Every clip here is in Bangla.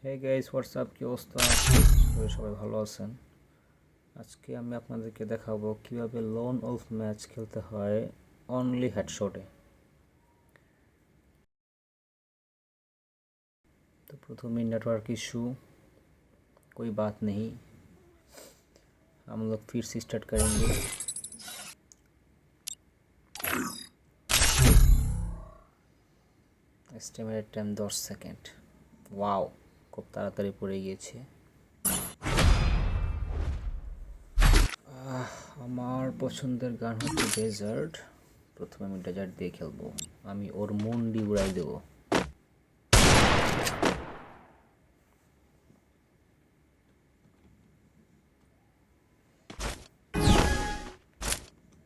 হে গাইস, হোয়াটসঅ্যাপ, কি অবস্থা? সবাই ভালো আছেন? আজকে আমি আপনাদেরকে দেখাবো কিভাবে লোন উলফ ম্যাচ খেলতে হয় অনলি হেডশটে। तो प्रथम नेटवर्क इशू, कोई बात नहीं, हम लोग फिर से स्टार्ट करेंगे। Estimated time 10 second. ওয়াও, খুব তাড়াতাড়ি পড়ে গিয়েছে। আমার পছন্দের গান হচ্ছে ডেজার্ট। প্রথমে আমি ডেজার্ট দিয়ে খেলবো। আমি ওর মুন্ডি উড়াই দেবো।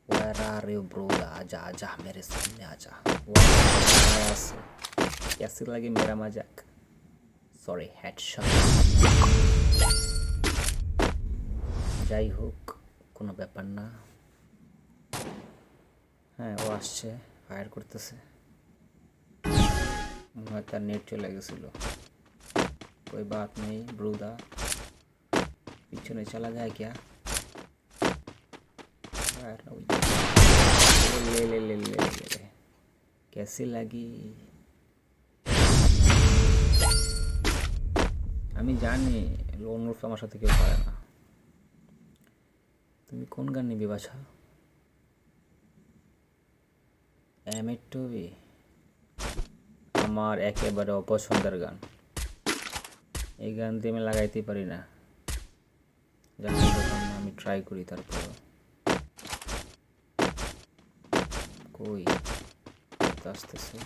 Where are you brother? आजा आजा मेरे सामने आजा। कैसी लगी मेरा मजाक? Sorry, headshot. যাই হোক, কোনো ব্যাপার না। হ্যাঁ, ও আসছে, ফায়ার করতেছে। মনে হয় তার নেট চলে গেছিল। कोई बात नहीं ब्रूदा, পিছনে চলা যায় क्या? ले ले ले ले ले ले, कैसी लगी? আমি জানি লোন উলফ আমার সাথে কেউ পারে না। তুমি কোন গান নিবি বাছা? এমএ টুবি আমার একেবারে অপছন্দের গান। এই গান দিয়ে আমি লাগাইতে পারি না। আমি ট্রাই করি তারপর। কই আসতেছে,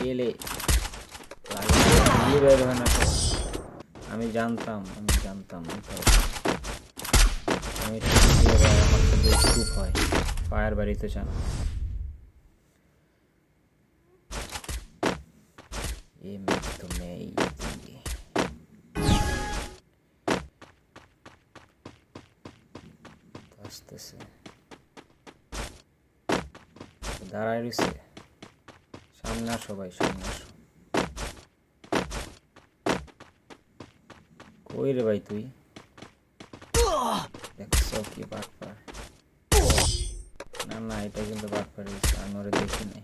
এলে বের হয় না তো। আমি জানতাম আমি আমার সাথে স্কুপ হয়, ফায়ার বাড়িতে চান। ये मैच तो मैं ही जीतूंगी। আসতেছে, দাঁড়ায় রয়েছে। সামনে আসো ভাই, সামনে আসো। কই রে ভাই তুই? দেখছো কি বাটপার? না না, এটা কিন্তু বাটপার হয়েছে, আমি ওরে দেখি নাই।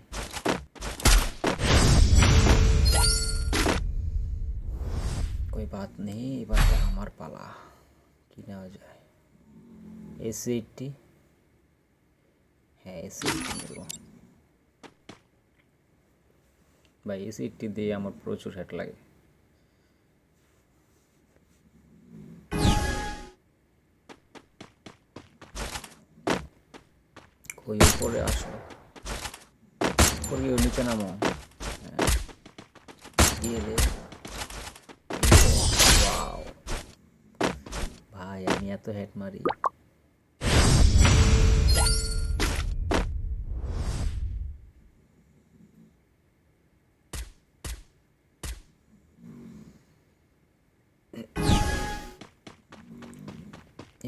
कोई बात नहीं, এবার তো আমার পালা। কি নেওয়া যায়? এস80। হ্যাঁ, এস80 নেব ভাই। এস80 দিয়ে আমার প্রচুর হেড লাগে। ওই উপরে আসো, উপরে নিচে নামো। দিয়ে দে। ওয়াও ভাই, আমি এত হেড মারি।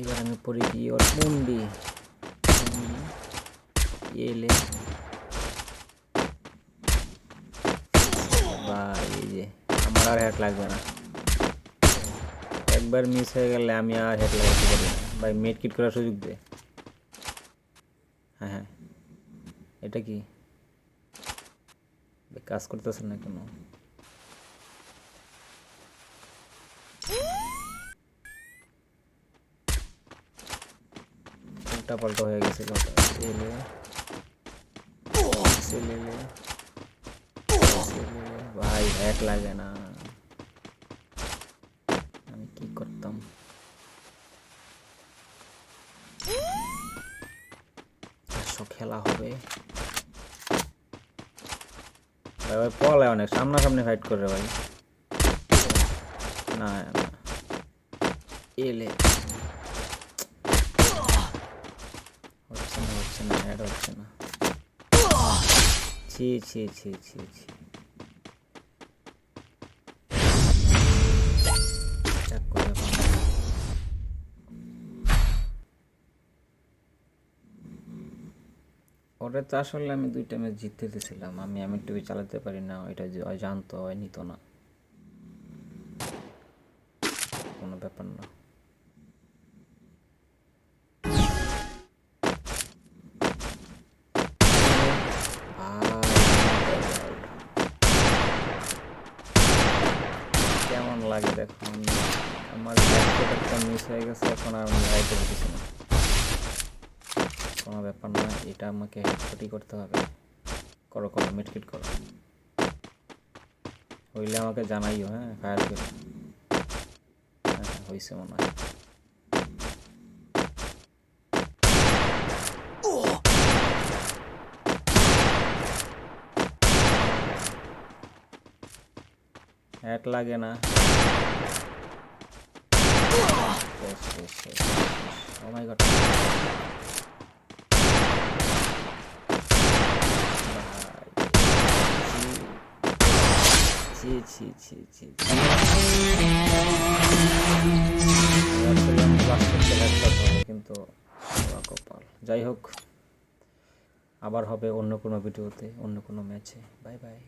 এবার আমি পড়ে কি ওর মুন্ডি এলে ভাই। এই যে আমার আর হেড লাগবে না। একবার মিস হয়ে গেলে আমি আর হেড লাগাতে পারি না ভাই। মেড কিট করার সুযোগ দে। হ্যাঁ হ্যাঁ, এটা কি কাজ করতেছে না কেন? উল্টা পাল্টা হয়ে গেছিল। এলে ভাই, হ্যাক লাগে না। আমি কি করতাম? আসো, খেলা হবে ভাই। ভাই পলায় অনেক, সামনাসামনি ফাইট করে ভাই। না না, এলে হচ্ছে না, হেড হচ্ছে না। ছি ছি ছি ছি ছি। ওরে তো আসলে আমি 2টা ম্যাচ জিততে দিয়েছিলাম। আমি টিভি চালাতে পারি না, এটা জানতো, নিত না। কোনো ব্যাপার না। কেমন লাগে দেখুন, আমার একটা মিস হয়ে গেছে, এখন আর আমি লাইটে দিচ্ছি না। কোনো ব্যাপার না, এটা আমাকে হেডশটই করতে হবে। করো করো, মিটকিট করো, হইলে আমাকে জানাইও। হ্যাঁ, ফায়ার করো। হ্যাঁ, হয়েছে মনে হয়। হ্যাট লাগে না। ও মাই গড, ছি ছি ছি ছি ছি। কিন্তু কপাল। যাই হোক, আবার হবে অন্য কোনো ভিডিওতে, অন্য কোনো ম্যাচে। Bye bye.